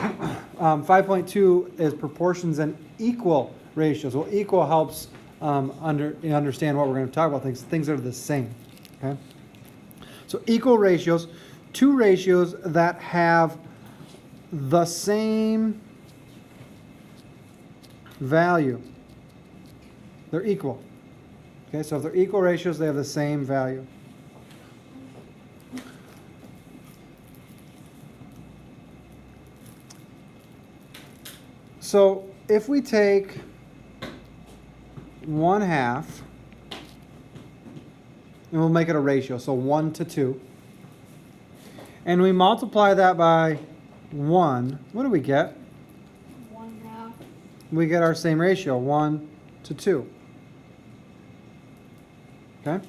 5.2 is proportions and equal ratios. Well, equal helps understand what we're going to talk about, things that are the same. Okay? So equal ratios, two ratios that have the same value. They're equal. Okay, so if they're equal ratios, they have the same value. So if we take 1/2, and we'll make it a ratio, so 1 to 2, and we multiply that by 1, what do we get? 1/2. We get our same ratio, 1 to 2. Okay?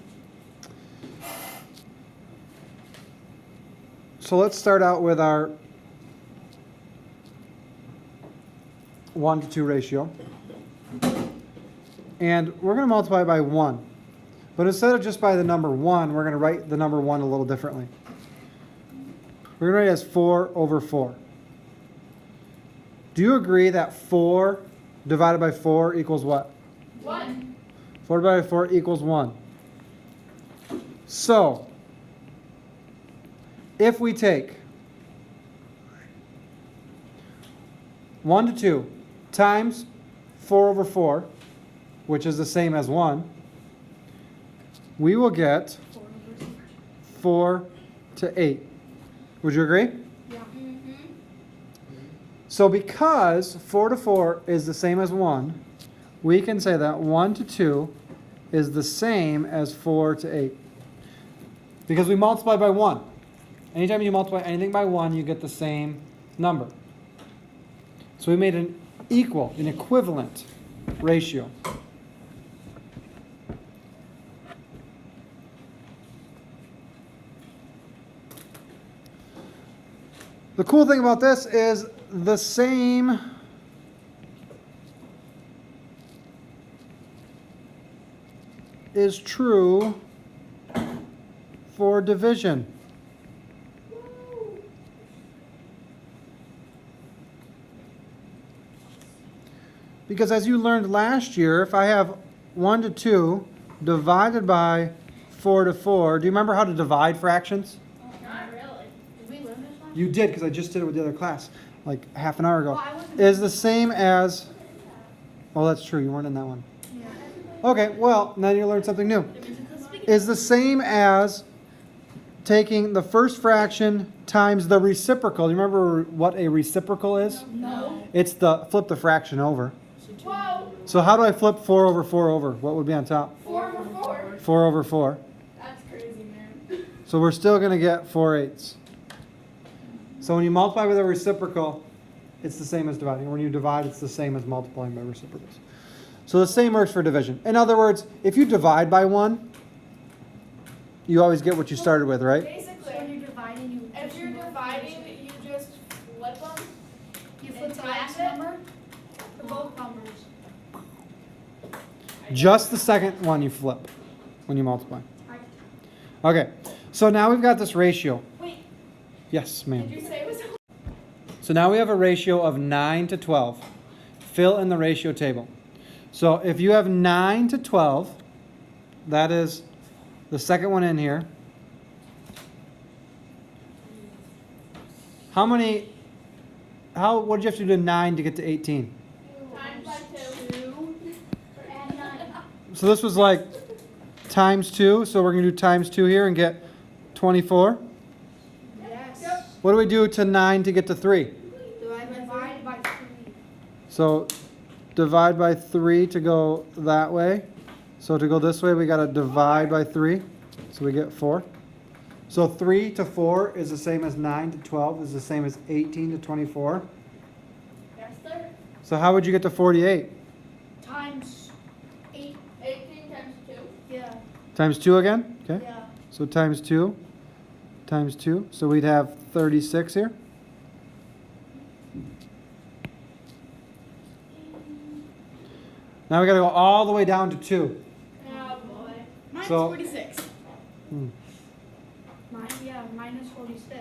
So let's start out with our 1 to 2 ratio. And we're going to multiply by 1. But instead of just by the number 1, we're going to write the number 1 a little differently. We're going to write it as 4/4. Do you agree that 4 divided by 4 equals what? 1. 4 divided by 4 equals 1. So, if we take 1 to 2 times 4/4, which is the same as 1, we will get 4 to 8. Would you agree? Yeah. Mm-hmm. So because 4 to 4 is the same as 1, we can say that 1 to 2 is the same as 4 to 8. Because we multiply by 1. Anytime you multiply anything by 1, you get the same number. So we made an equivalent ratio. The cool thing about this is the same is true for division. Because as you learned last year, if I have 1 to 2 divided by 4 to 4, do you remember how to divide fractions? Not really. Did we learn this one? You did, because I just did it with the other class, like half an hour ago. Well, I wasn't- Is the same as, well, that's true, you weren't in that one. Yeah. Okay, well, now you learned something new. Is the same as taking the first fraction times the reciprocal. You remember what a reciprocal is? No. It's flip the fraction over. Whoa. So how do I flip 4/4 over? What would be on top? 4/4. 4/4. That's crazy, man. So we're still going to get 4/8. So when you multiply with a reciprocal, it's the same as dividing. When you divide, it's the same as multiplying by reciprocals. So the same works for division. In other words, if you divide by 1, you always get what you started with, right? Basically, when you're dividing, if you're dividing, you just flip them. You flip the last number for both numbers. Just the second one you flip when you multiply. Okay, so now we've got this ratio. Wait, Yes, ma'am. did you say it was? So now we have a ratio of 9 to 12. Fill in the ratio table. So if you have 9 to 12, that is the second one in here. What did you have to do to 9 to get to 18? Times by 2. Add 9. So this was like times 2. So we're going to do times 2 here and get 24. Yes. What do we do to 9 to get to 3? Divide by 3. So divide by 3 to go that way. So to go this way, we got to divide by 3. So we get 4. So 3 to 4 is the same as 9 to 12 is the same as 18 to 24. Yes, sir. So how would you get to 48? Times 8. 18 times 2. Yeah. Times 2 again? Okay. Yeah. So times 2 times 2. So we'd have 36 here. Now we got to go all the way down to 2. Oh boy. Mine's So- 46. Mine is 46.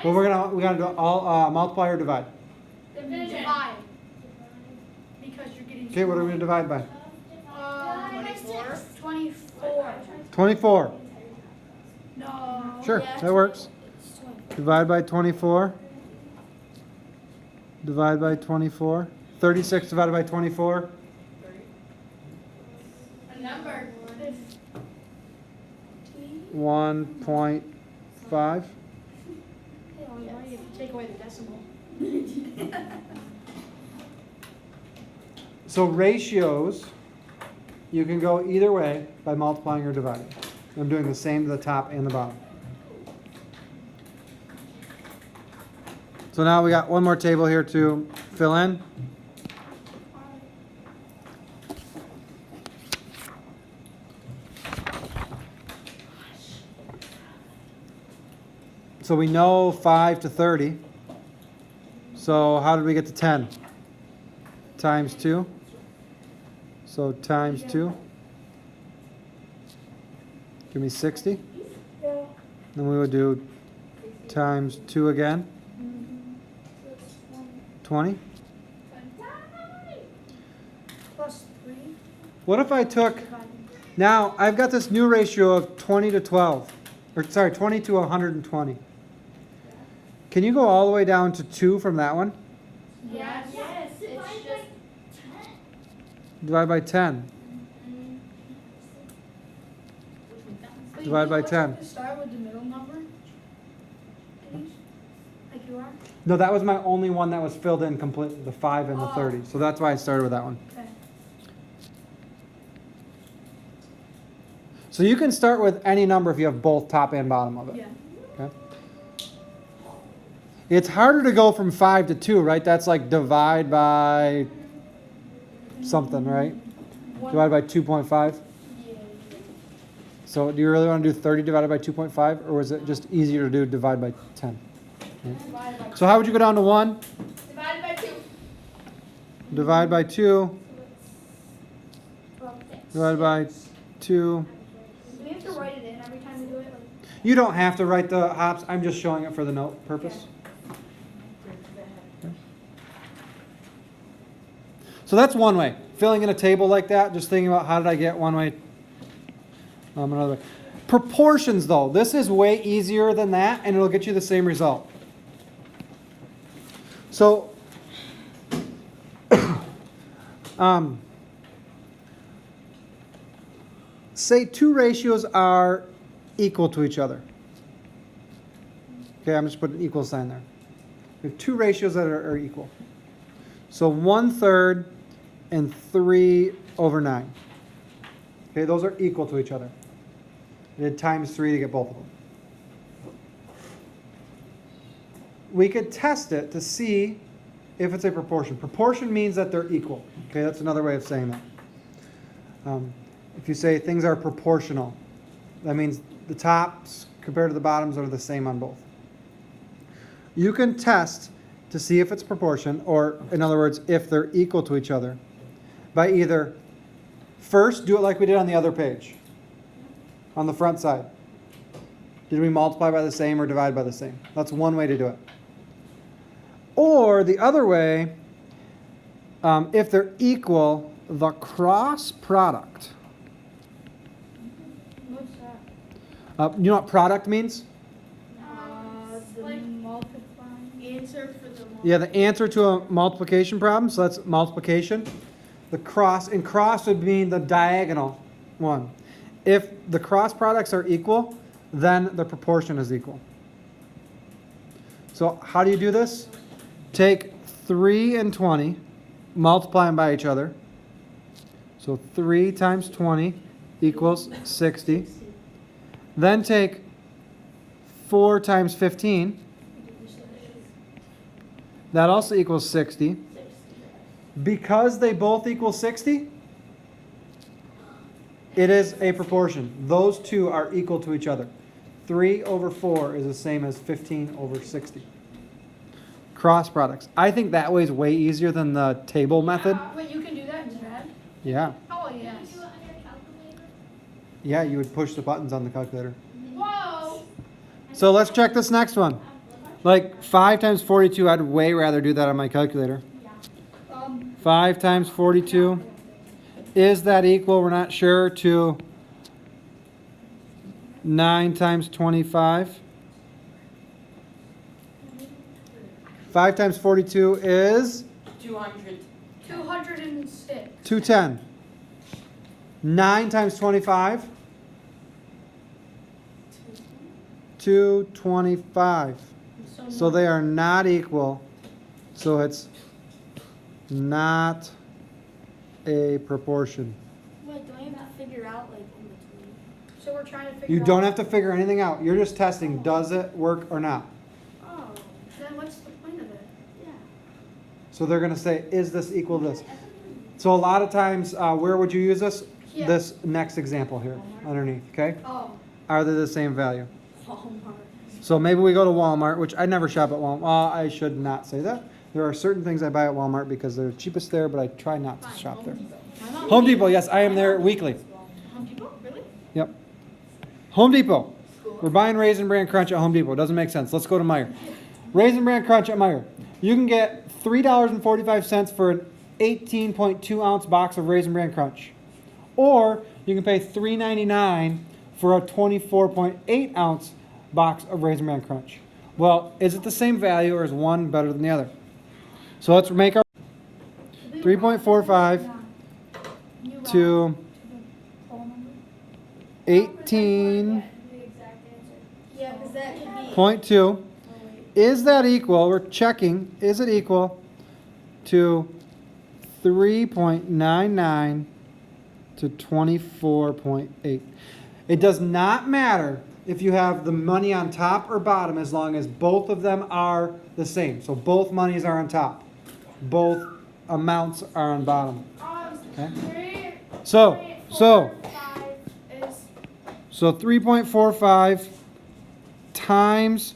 Well, we got to do all multiply or divide. Division. Divide. Because you're getting. Okay, what are we going to divide by? 24. 24. 24. No. Sure, yeah, that works. it's 20. Divide by 24. Divide by 24. 36 divided by 24. A number. 1.5. Oh, you have to take away the decimal. So ratios, you can go either way by multiplying or dividing. I'm doing the same to the top and the bottom. So now we got one more table here to fill in. So we know 5 to 30. So how did we get to 10? Times 2. So times 2. Give me 60. Yeah. Then we would do times 2 again. 20. Plus 3. What if I took, now I've got this new ratio of 20 to 12. Or sorry, 20 to 120. Can you go all the way down to 2 from that one? Yes. Yes. It's just 10. Divide by 10. Divide by 10. Start with the middle number. Like you are. No, that was my only one that was filled in completely, the 5 and the 30. So that's why I started with that one. Okay. So you can start with any number if you have both top and bottom of it. Yeah. Okay. It's harder to go from 5 to 2, right? That's like divide by something, right? Divide by 2.5. Yeah. So do you really want to do 30 divided by 2.5, or was it just easier to do divide by 10? Right. So how would you go down to 1? Divided by 2. Divide by 2. Divided by 2. Do we have to write it in every time we do it? Like, You don't have to write the hops. I'm just showing it for the note purpose. Okay. So that's one way. Filling in a table like that, just thinking about how did I get one way, another way. Proportions though, this is way easier than that and it'll get you the same result. So, say two ratios are equal to each other. Okay, I'm just putting an equal sign there. We have two ratios that are equal. So 1/3 and 3/9. Okay, those are equal to each other. I did times 3 to get both of them. We could test it to see if it's a proportion. Proportion means that they're equal. Okay, that's another way of saying that. If you say things are proportional, that means the tops compared to the bottoms are the same on both. You can test to see if it's proportion, or in other words, if they're equal to each other, by either first do it like we did on the other page, on the front side. Did we multiply by the same or divide by the same? That's one way to do it. Or the other way, if they're equal, the cross product. what's that? You know what product means? The like multiplying. Answer for the Yeah, the answer to a multiplication problem, so that's multiplication. The cross, and cross would mean the diagonal one. If the cross products are equal, then the proportion is equal. So how do you do this? Take 3 and 20, multiply them by each other. So 3 times 20 equals 60. Then take 4 times 15. That also equals 60. Because they both equal 60, it is a proportion. Those two are equal to each other. 3/4 is the same as 15/60. Cross products. I think that way is way easier than the table method. Wait, you can do that instead? Yeah. Oh, yes. Yeah, you would push the buttons on the calculator. Whoa! So let's check this next one. Like 5 times 42, I'd way rather do that on my calculator. 5 times 42. Is that equal, we're not sure, to 9 times 25? 5 times 42 is 200. 206. 210. 9 times 25? 225. So they are not equal. So it's not a proportion. Wait, do I have to figure out like in between? So we're trying to figure You out. don't have to figure anything out. You're just testing, does it work or not? Oh, Then what's the point of it? yeah. So they're going to say, is this equal to this? So a lot of times, where would you use this? Yeah. This next example here underneath, okay? Oh. Are they the same value? Walmart. So maybe we go to Walmart, which I never shop at Walmart. Well, I should not say that. There are certain things I buy at Walmart because they're cheapest there, but I try not to shop there. Home Depot, yes, I am there weekly. Home Depot? Really? Yep. Home Depot. We're buying Raisin Bran Crunch at Home Depot. Doesn't make sense. Let's go to Meijer. Raisin Bran Crunch at Meijer. You can get $3.45 for an 18.2 ounce box of Raisin Bran Crunch. Or you can pay $3.99 for a 24.8 ounce box of Raisin Bran Crunch. Well, is it the same value or is one better than the other? So let's make our 3.45 to 18.2. Yeah, because that could be. Is that equal? We're checking. Is it equal to 3.99 to 24.8? It does not matter if you have the money on top or bottom as long as both of them are the same. So both monies are on top. Both amounts are on bottom. Okay? So 3.45 times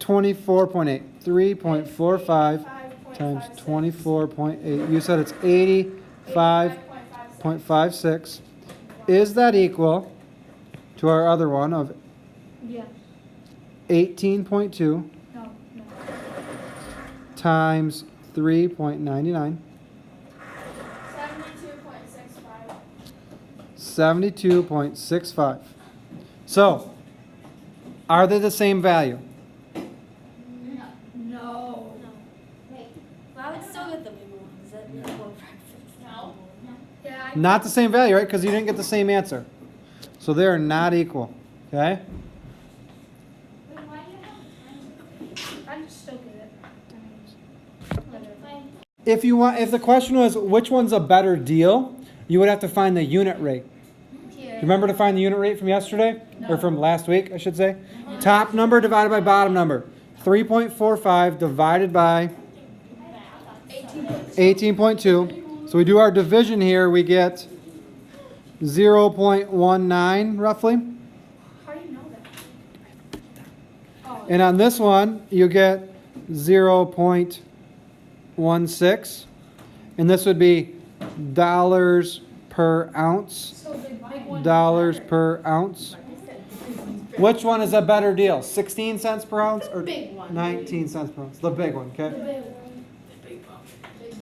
24.8. 3.45 times 24.8. You said it's 85.56. Is that equal to our other one of Yeah. 18.2 No. times 3.99? 72.65. 72.65. So, are they the same value? No. Wait. Well, I would still get the big one. Is that more breakfast? No. Yeah. Not the same value, right? Because you didn't get the same answer. So they are not equal. Okay? I just still get it. If the question was which one's a better deal, you would have to find the unit rate. Remember to find the unit rate from yesterday? Or from last week, I should say? Top number divided by bottom number. 3.45 divided by 18.2. So we do our division here, we get 0.19 roughly. How do you know that? Oh. And on this one, you get 0.16. And this would be dollars per ounce. So the big one. Dollars per ounce. Which one is a better deal? 16 cents per ounce or Big one. 19 cents per ounce? The big one, okay? The big one.